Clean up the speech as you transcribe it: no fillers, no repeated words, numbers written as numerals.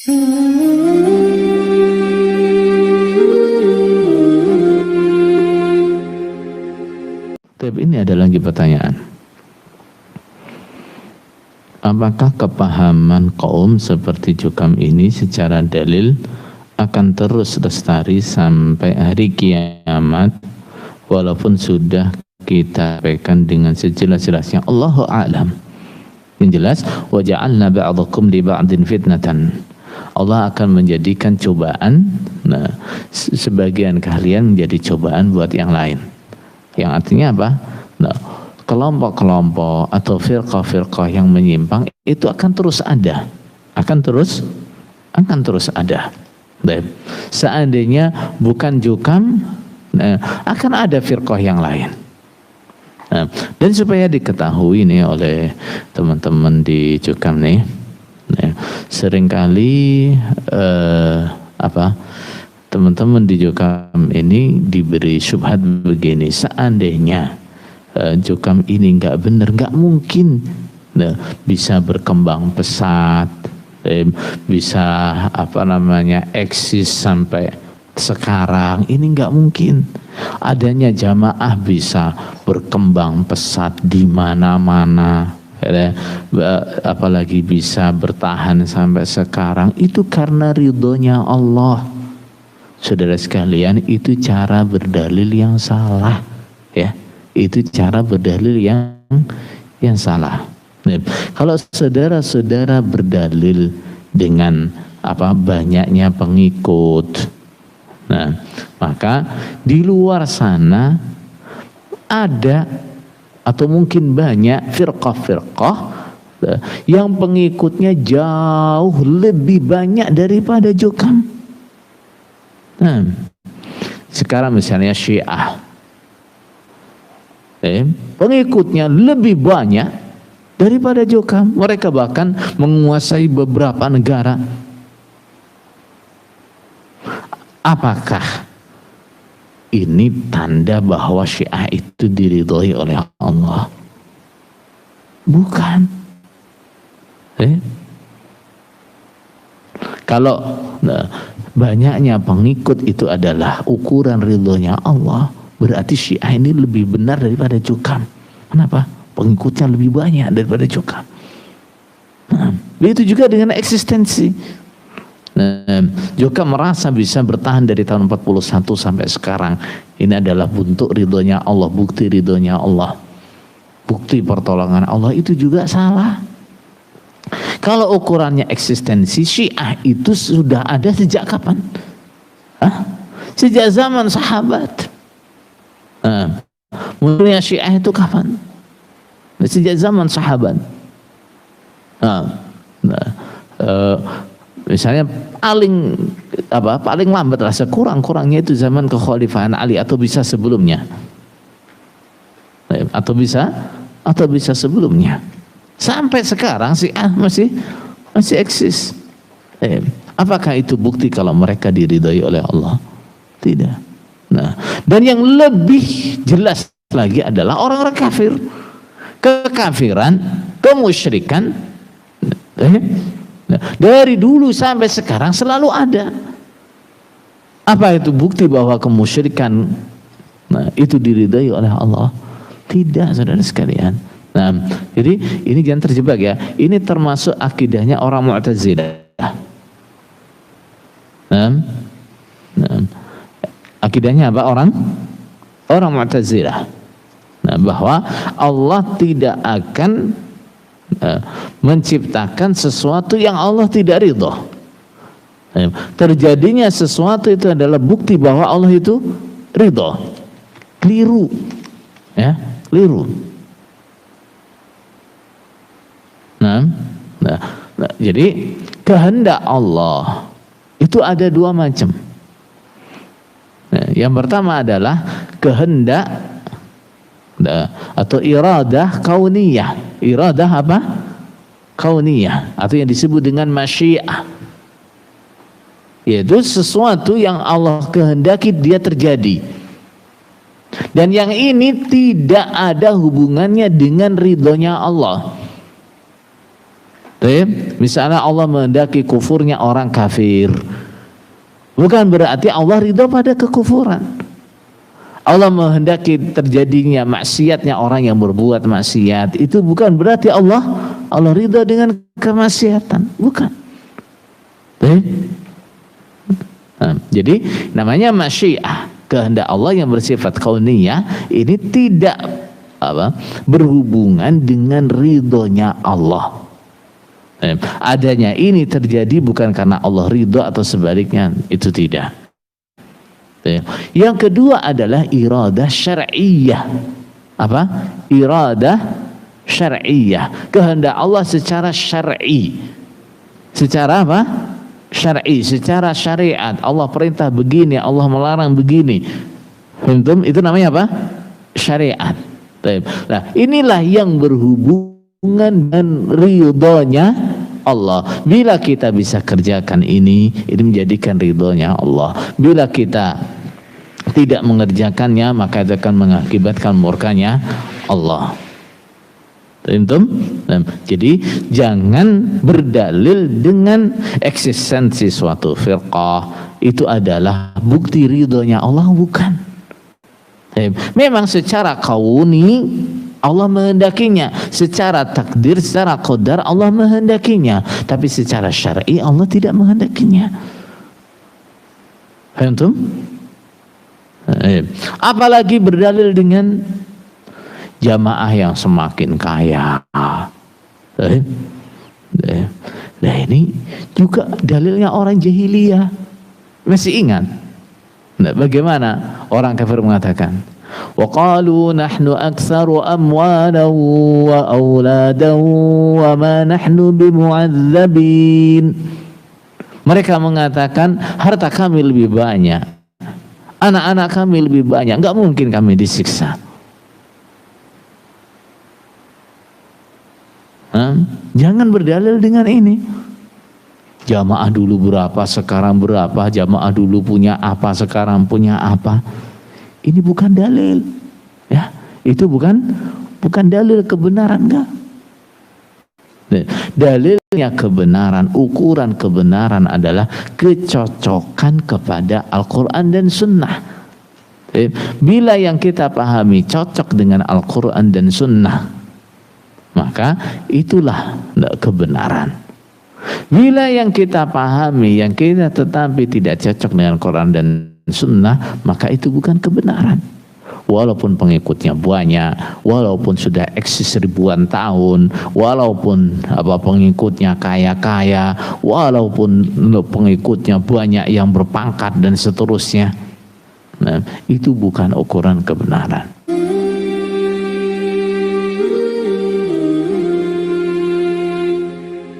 Tapi ini ada lagi pertanyaan. Apakah kepahaman kaum seperti Jukam ini secara dalil akan terus lestari sampai hari kiamat walaupun sudah kita sampaikan dengan sejelas-jelasnya? Allahu a'lam. Yang jelas, wa ja'alna ba'dakum li ba'din fitnatan. Allah akan menjadikan cobaan, sebagian kalian menjadi cobaan buat yang lain. Yang artinya apa? Kelompok-kelompok atau firqah-firqah yang menyimpang itu akan terus ada, akan terus ada. Dan seandainya bukan Jukam, akan ada firqah yang lain. Dan supaya diketahui nih oleh teman-teman di Jukam nih, seringkali teman-teman di Jukam ini diberi syubhat begini, seandainya Jukam ini nggak benar, nggak mungkin bisa berkembang pesat, bisa eksis sampai sekarang. Ini nggak mungkin. Adanya jamaah bisa berkembang pesat di mana-mana, apalagi bisa bertahan sampai sekarang, itu karena ridhonya Allah. Saudara sekalian, itu cara berdalil yang salah, ya. Itu cara berdalil yang salah. Kalau saudara-saudara berdalil dengan banyaknya pengikut, maka di luar sana ada atau mungkin banyak firqah-firqah yang pengikutnya jauh lebih banyak daripada Jukam. Sekarang misalnya Syiah, pengikutnya lebih banyak daripada Jukam. Mereka bahkan menguasai beberapa negara. Apakah ini tanda bahwa Syiah itu diridhoi oleh Allah? Bukan. Kalau banyaknya pengikut itu adalah ukuran ridhonya Allah, berarti Syiah ini lebih benar daripada Jukam. Kenapa? Pengikutnya lebih banyak daripada Jukam. Begitu juga dengan eksistensi. Jukam merasa bisa bertahan dari tahun 41 sampai sekarang. Ini adalah bentuk ridhonya Allah, bukti ridhonya Allah, bukti pertolongan Allah. Itu juga salah. Kalau ukurannya eksistensi, Syiah itu sudah ada sejak kapan? Sejak zaman sahabat. Munculnya Syiah itu kapan? Sejak zaman sahabat. Misalnya paling lambat lah, sekurang-kurangnya itu zaman kekhalifahan Ali atau bisa sebelumnya, atau bisa sebelumnya. Sampai sekarang Syiah masih eksis. Apakah itu bukti kalau mereka diridhai oleh Allah? Tidak. Dan yang lebih jelas lagi adalah orang-orang kafir. Kekafiran, kemusyrikan, dari dulu sampai sekarang selalu ada. Apa itu bukti bahwa kemusyrikan itu diridhai oleh Allah? Tidak, saudara sekalian. Jadi ini jangan terjebak ya. Ini termasuk akidahnya orang Mu'tazilah. Akidahnya apa? Orang Mu'tazilah. Bahwa Allah tidak akan menciptakan sesuatu yang Allah tidak ridho. Terjadinya sesuatu itu adalah bukti bahwa Allah itu ridho. Keliru, ya, keliru. Jadi kehendak Allah itu ada dua macam. Yang pertama adalah kehendak atau iradah kauniyah. Iradah apa? Kauniyah, atau yang disebut dengan masyiah, yaitu sesuatu yang Allah kehendaki dia terjadi. Dan yang ini tidak ada hubungannya dengan ridhonya Allah. Misalnya Allah menghendaki kufurnya orang kafir, bukan berarti Allah ridho pada kekufuran. Allah menghendaki terjadinya maksiatnya orang yang berbuat maksiat, itu bukan berarti Allah ridho dengan kemaksiatan, bukan. Jadi namanya masyiah, kehendak Allah yang bersifat kauniyah, ini tidak berhubungan dengan ridhonya Allah. Adanya ini terjadi bukan karena Allah ridho atau sebaliknya, itu tidak. Yang kedua adalah iradah syar'iyyah. Apa? Iradah syar'iyyah, kehendak Allah secara syar'i. Secara apa? Syar'i, secara syariat. Allah perintah begini, Allah melarang begini. Itu namanya apa? Syariat. Nah, inilah yang berhubungan dengan ridhonya Allah. Bila kita bisa kerjakan ini menjadikan ridhonya Allah. Bila kita tidak mengerjakannya, maka itu akan mengakibatkan murkanya Allah. Jadi jangan berdalil dengan eksistensi suatu firqah itu adalah bukti ridhonya Allah, bukan. Memang secara kauni Allah menghendakinya, secara takdir, secara qadar Allah menghendakinya, tapi secara syar'i Allah tidak menghendakinya. Antum? Apalagi berdalil dengan jamaah yang semakin kaya. Nah, ini juga dalilnya orang jahiliyah. Masih ingat? Nah, bagaimana orang kafir mengatakan? وَقَالُوا نَحْنُ أَكْثَرُ أَمْوَالًا وَأَوْلَادًا وَمَا نَحْنُ بِمُعَذَّبِينَ. Mereka mengatakan harta kami lebih banyak, anak-anak kami lebih banyak, enggak mungkin kami disiksa. Jangan berdalil dengan ini. Jamaah dulu berapa, sekarang berapa, jamaah dulu punya apa, sekarang punya apa. Ini bukan dalil, ya. Itu bukan dalil kebenaran, enggak. Dalilnya kebenaran, ukuran kebenaran adalah kecocokan kepada Al-Quran dan Sunnah. Bila yang kita pahami cocok dengan Al-Quran dan Sunnah, maka itulah kebenaran. Bila yang kita pahami, yang kita tetapi tidak cocok dengan Quran dan Sunnah, maka itu bukan kebenaran. Walaupun pengikutnya banyak, walaupun sudah eksis ribuan tahun, walaupun pengikutnya kaya-kaya, walaupun pengikutnya banyak yang berpangkat dan seterusnya, nah, itu bukan ukuran kebenaran.